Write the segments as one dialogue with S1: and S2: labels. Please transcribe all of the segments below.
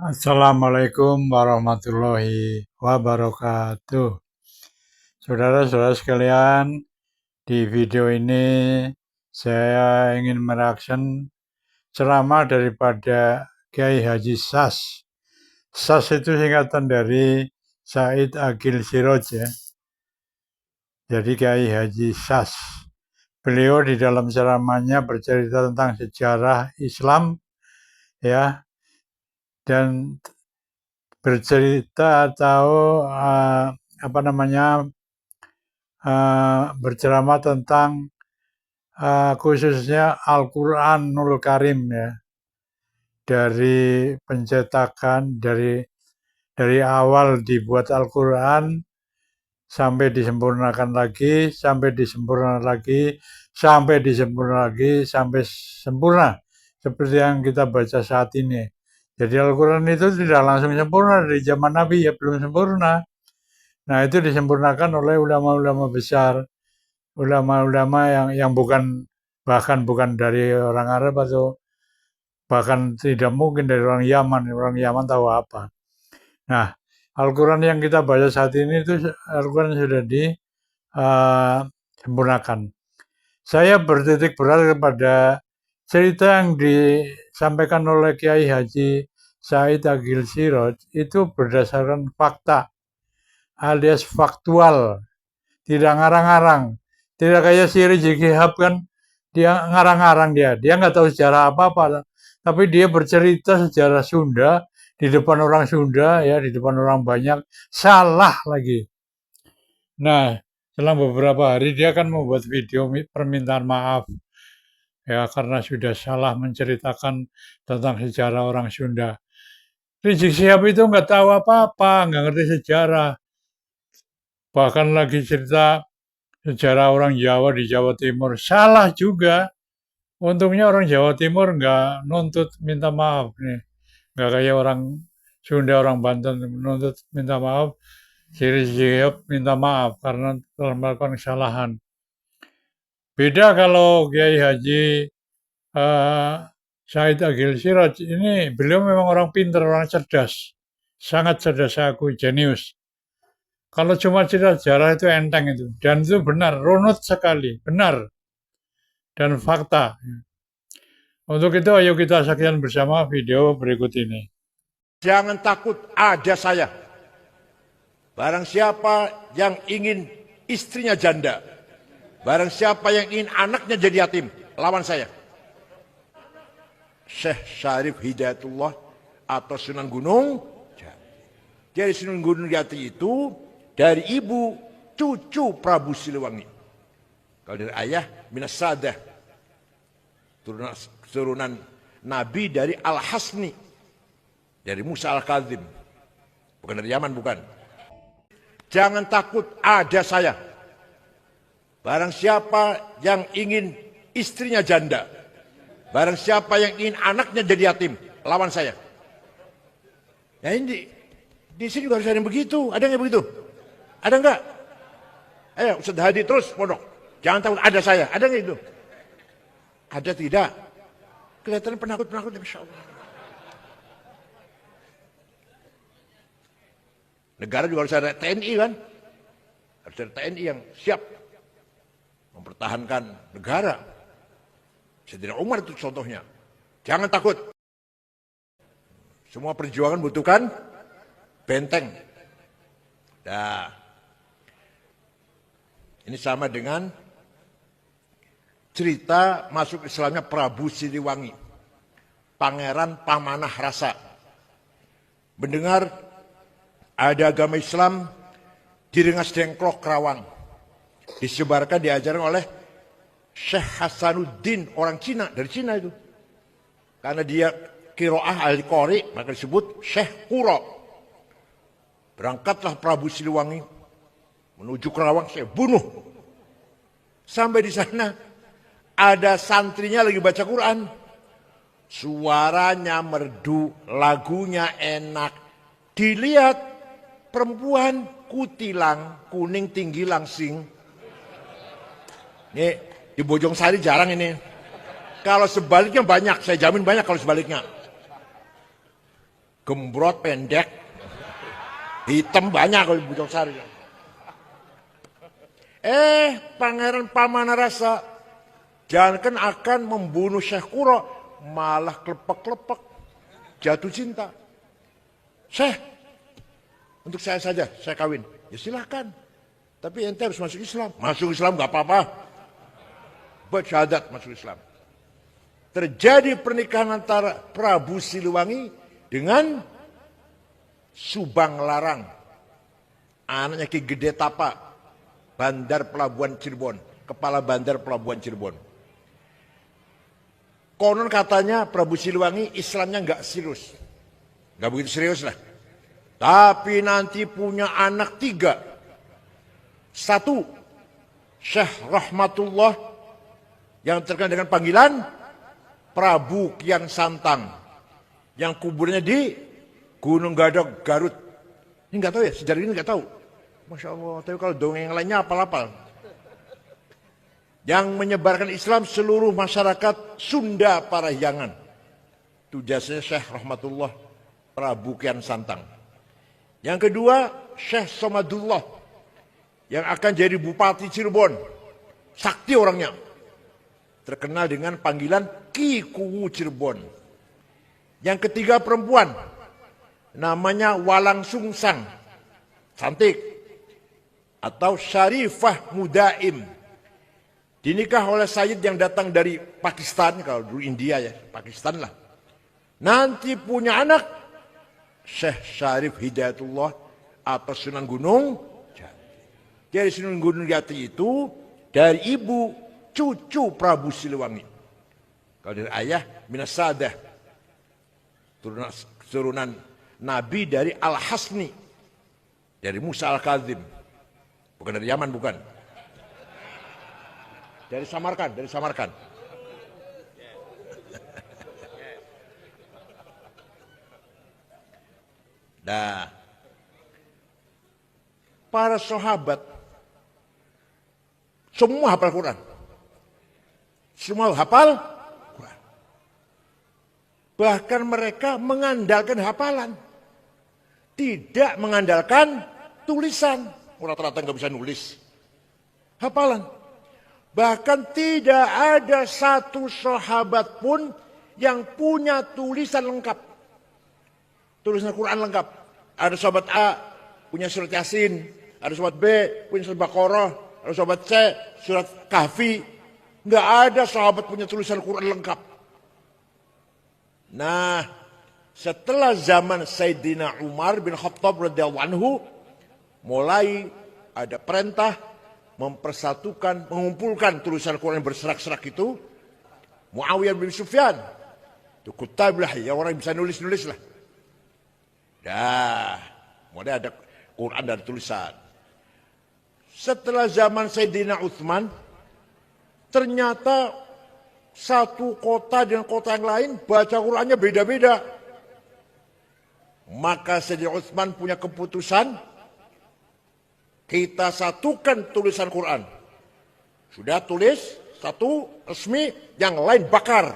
S1: Assalamualaikum warahmatullahi wabarakatuh. Saudara-saudara sekalian, di video ini saya ingin mereaction ceramah daripada Kiai Haji Sas. Sas itu singkatan dari Said Agil Siroj ya. Jadi Kiai Haji Sas. Beliau di dalam ceramahnya bercerita tentang sejarah Islam ya, dan bercerita atau berceramah tentang khususnya Al-Quranul Karim ya, dari pencetakan dari awal dibuat Al-Quran sampai disempurnakan lagi, sampai disempurnakan lagi, sampai disempurnakan lagi, sampai sempurna seperti yang kita baca saat ini. Jadi Al-Quran itu tidak langsung sempurna dari zaman Nabi ya, belum sempurna. Nah itu disempurnakan oleh ulama-ulama besar, ulama-ulama yang bahkan bukan dari orang Arab atau bahkan tidak mungkin dari orang Yaman. Orang Yaman tahu apa. Nah, Al-Quran yang kita baca saat ini itu Al-Quran sudah disempurnakan. Saya bertitik berat kepada cerita yang disampaikan oleh Kiai Haji Said Agil Siroj itu berdasarkan fakta alias faktual, tidak ngarang-ngarang, tidak kayak si Rizik Syihab kan, dia ngarang-ngarang, dia nggak tahu sejarah apa-apa, tapi dia bercerita sejarah Sunda di depan orang Sunda ya, di depan orang banyak, salah lagi. Nah, selang beberapa hari dia akan membuat video permintaan maaf ya, karena sudah salah menceritakan tentang sejarah orang Sunda. Rizik Syihab itu nggak tahu apa-apa, nggak ngerti sejarah, bahkan lagi cerita sejarah orang Jawa di Jawa Timur, salah juga. Untungnya orang Jawa Timur nggak nuntut minta maaf nih, nggak kayak orang Sunda, orang Banten menuntut minta maaf. Rizik Syihab minta maaf karena telah melakukan kesalahan. Beda kalau Kiai Haji Said Agil Siroj ini, beliau memang orang pintar, orang cerdas, sangat cerdas, aku jenius. Kalau cuma cerita sejarah itu enteng itu, dan itu benar, runut sekali, benar, dan fakta. Untuk itu ayo kita saksikan bersama video berikut ini.
S2: Jangan takut, ada saya. Barang siapa yang ingin istrinya janda, barang siapa yang ingin anaknya jadi yatim, lawan saya. Syekh Syarif Hidayatullah atau Sunan Gunung Jati. Dari Sunan Gunung Jati itu dari ibu cucu Prabu Siliwangi. Kalau dari ayah Minas Sadah, turunan Nabi dari Al-Hasni, dari Musa Al-Kadzim, bukan dari Yaman, bukan. Jangan takut, ada saya. Barang siapa yang ingin istrinya janda, barang siapa yang ingin anaknya jadi yatim, lawan saya. Nah ini di sini juga harus ada yang begitu. Ada yang begitu? Ada enggak? Ayo Ustaz Hadi terus pondok. Jangan takut, ada saya. Ada enggak itu? Ada tidak? Kelihatan penakut-penakut, Masya Allah. Negara juga harus ada TNI kan? Harus ada TNI yang siap mempertahankan negara. Sayyidina Umar itu contohnya. Jangan takut. Semua perjuangan butuhkan benteng. Nah, ini sama dengan cerita masuk Islamnya Prabu Siliwangi, Pangeran Pamanah Rasa. Mendengar ada agama Islam di Rengas Dengklok, Kerawang. Disebarkan, diajarkan oleh Syekh Hasanuddin, orang Cina, dari Cina itu. Karena dia kiroah ahli qori, maka disebut Syekh Qura. Berangkatlah Prabu Siliwangi menuju Kerawang, saya bunuh. Sampai di sana ada santrinya lagi baca Quran. Suaranya merdu, lagunya enak. Dilihat perempuan kutilang, kuning tinggi langsing. Ini di Bojong Sari jarang ini. Kalau sebaliknya banyak, saya jamin banyak kalau sebaliknya. gembrot pendek, hitam banyak kalau Bojong Sari. Pangeran Pamanarasa jangankan akan membunuh Syekh Kuro, malah klepek-klepek, jatuh cinta. Syekh, untuk saya saja, saya kawin. Ya silakan. Tapi ente harus masuk Islam. Masuk Islam gak apa-apa. Bersyahadat masuk Islam. Terjadi pernikahan antara Prabu Siliwangi dengan Subang Larang, anaknya Ki Gede Tapa, Bandar Pelabuhan Cirebon, kepala Bandar Pelabuhan Cirebon. Konon katanya Prabu Siliwangi Islamnya nggak serius, nggak begitu serius lah. Tapi nanti punya anak 3. 1, Syekh Rahmatullah yang terkenal dengan panggilan Prabu Kian Santang, yang kuburnya di Gunung Gadog, Garut. Ini nggak tahu ya, sejarah ini nggak tahu. Masya Allah, tapi kalau dongeng yang lainnya apal-apal. Yang menyebarkan Islam seluruh masyarakat Sunda Parahyangan. Itu jasanya Syekh Rahmatullah Prabu Kian Santang. Yang kedua, Syekh Somadullah yang akan jadi Bupati Cirebon. Sakti orangnya. Terkenal dengan panggilan Ki Kuwu Cirebon. Yang ketiga perempuan, namanya Walang Sungsang, cantik, atau Syarifah Mudaim. Dinikah oleh Sayyid yang datang dari Pakistan, kalau dulu India ya, Pakistan lah. Nanti punya anak, Syekh Syarif Hidayatullah atau Sunan Gunung Jati. Jadi Sunan Gunung Jati itu dari ibu cucu Prabu Siliwangi. Kalau dari ayah Minas Sadah, turunan Nabi dari Al-Hasni, dari Musa Al-Kadzim, bukan dari Yaman, bukan. Dari Samarkand, dari Samarkand. Nah, para sahabat semua hafal Quran. Semua hafal Quran. Bahkan mereka mengandalkan hafalan. Tidak mengandalkan tulisan. Rata-rata nggak bisa nulis. Hafalan. Bahkan tidak ada satu sahabat pun yang punya tulisan lengkap. Tulisan Quran lengkap. Ada sahabat A punya surat Yasin. Ada sahabat B punya surat Baqarah. Ada sahabat C surat Kahfi. Nggak ada sahabat punya tulisan Quran lengkap. Nah, setelah zaman Sayyidina Umar bin Khattab radhiyallahu anhu, mulai ada perintah mempersatukan, mengumpulkan tulisan Quran berserak-serak itu. Muawiyah bin Sufyan, itu kutab lah, ya orang yang bisa nulis-nulis lah. Dah, mulai ada Quran dan tulisan. Setelah zaman Sayyidina Utsman, ternyata satu kota dengan kota yang lain baca Qurannya beda-beda. Maka Sayyidina Utsman punya keputusan, kita satukan tulisan Quran. Sudah tulis satu resmi, yang lain bakar.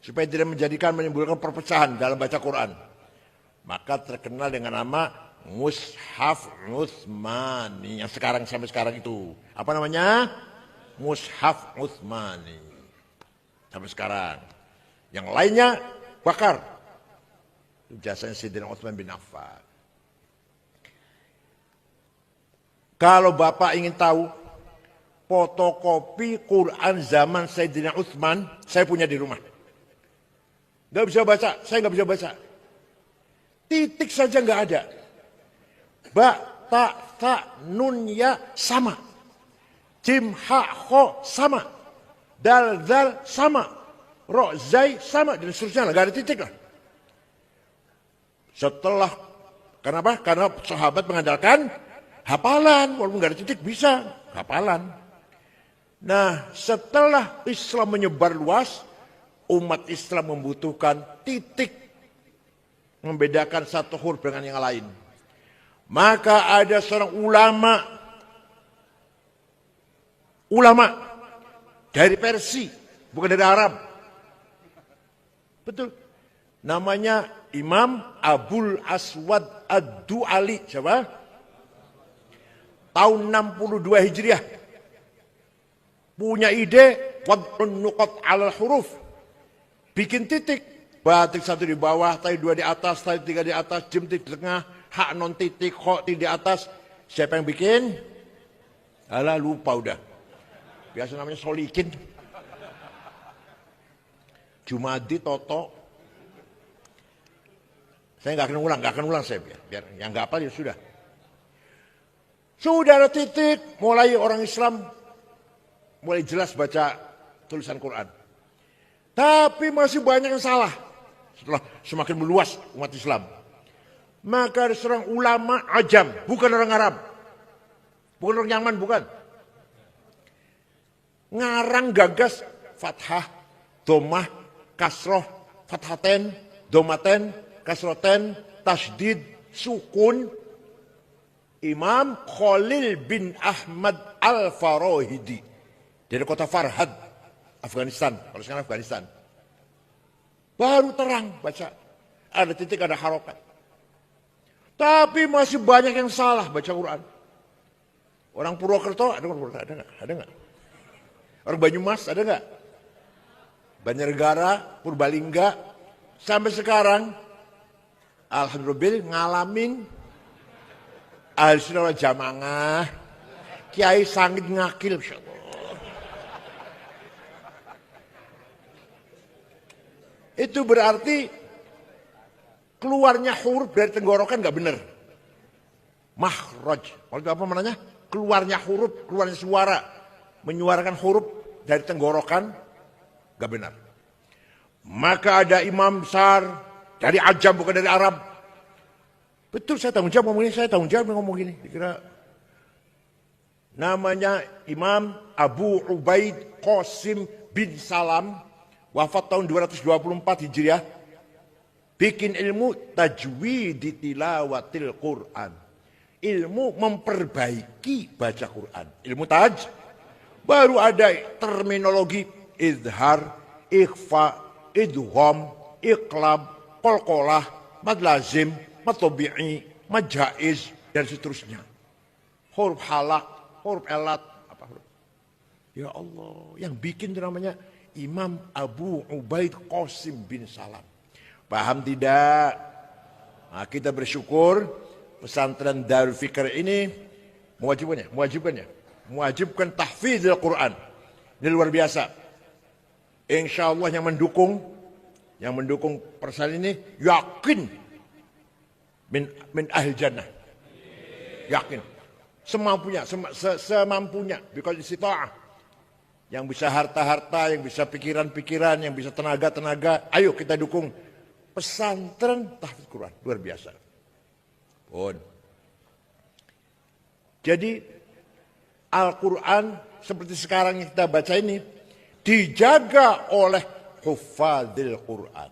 S2: Supaya tidak menimbulkan perpecahan dalam baca Quran. Maka terkenal dengan nama Mushaf Utsmani yang sekarang sampai sekarang itu. Apa namanya? Mushaf Utsmani. Sampai sekarang. Yang lainnya bakar. Itu jasanya Sayyidina Utsman bin Affan. Kalau Bapak ingin tahu fotokopi Quran zaman Sayyidina Utsman, saya punya di rumah. Gak bisa baca, saya gak bisa baca. Titik saja gak ada. Ba, ta, ta, nun, ya sama. Jim, ha, kho sama. Dal, dal sama. Ro, zai sama. Dan seterusnya, gak ada titik lah. Setelah, kenapa? Karena sahabat mengandalkan hafalan, walaupun nggak ada titik bisa hafalan. Nah, setelah Islam menyebar luas, umat Islam membutuhkan titik membedakan satu huruf dengan yang lain. Maka ada seorang ulama dari Persia, bukan dari Arab. Betul. Namanya Imam Abul Aswad Ad-Du'ali. Siapa? Tahun 62 Hijriah. Punya ide wad'un nuqat 'alal huruf. Bikin titik. Batik satu di bawah, tadi dua di atas, tadi tiga di atas, jim di tengah, hak non titik, kho di atas. Siapa yang bikin? Alah, lupa udah. Biasa namanya Solikin. Jumadi, Toto. Saya nggak akan ulang saya biar yang nggak apa ya sudah. Sudah ada titik, mulai orang Islam mulai jelas baca tulisan Quran. Tapi masih banyak yang salah. Setelah semakin meluas umat Islam. Maka ada seorang ulama ajam, bukan orang Arab. Bukan orang Yaman, bukan. Ngarang gagas fathah, domah, kasroh, fathaten, domaten, kasroten, tasdid, sukun. Imam Khalil bin Ahmad Al-Farahidi. Dari kota Farhad, Afghanistan. Kalau sekarang Afghanistan. Baru terang baca. Ada titik, ada harokat. Tapi masih banyak yang salah baca Quran. Orang Purwokerto, ada nggak? Ada nggak? Orang Banyumas, ada nggak? Banjarnegara, Purbalingga. Sampai sekarang, alhamdulillah ngalamin Ahlussunnah wal Jamaah, Kiai Sangit ngakil. Itu berarti keluarnya huruf dari tenggorokan nggak benar. Makhraj. Maksudnya apa namanya? Keluarnya huruf, keluarnya suara. Menyuarakan huruf dari tenggorokan nggak benar. Maka ada imam besar dari Ajam, bukan dari Arab. Betul, saya tanggung jawab ngomong ini, saya tanggung jawab ngomong gini. Dikira namanya Imam Abu Ubaid Qasim bin Salam, wafat tahun 224 Hijriah, bikin ilmu tajwid tilawatil Quran. Ilmu memperbaiki baca Quran. Ilmu taj. Baru ada terminologi idhar, ikhfa, idgham, iqlab, qalqalah, mad lazim, mad tabi'i, mad jaiz, dan seterusnya. Huruf halak, huruf elat, apa huruf? Ya Allah, yang bikin itu namanya Imam Abu Ubaid Qasim bin Salam. Paham tidak? Nah, kita bersyukur pesantren Darul Fikr ini mewajibkan tahfidzul Quran. Ini luar biasa. Insya Allah yang mendukung persalinan ini yakin min ahli jannah. Yakin. Semampunya. Because istita'ah. Yang bisa harta-harta, yang bisa pikiran-pikiran, yang bisa tenaga-tenaga. Ayo kita dukung pesantren tahfidz Quran. Luar biasa. Pun. Jadi Al-Quran seperti sekarang yang kita baca ini dijaga oleh huffadzil Quran.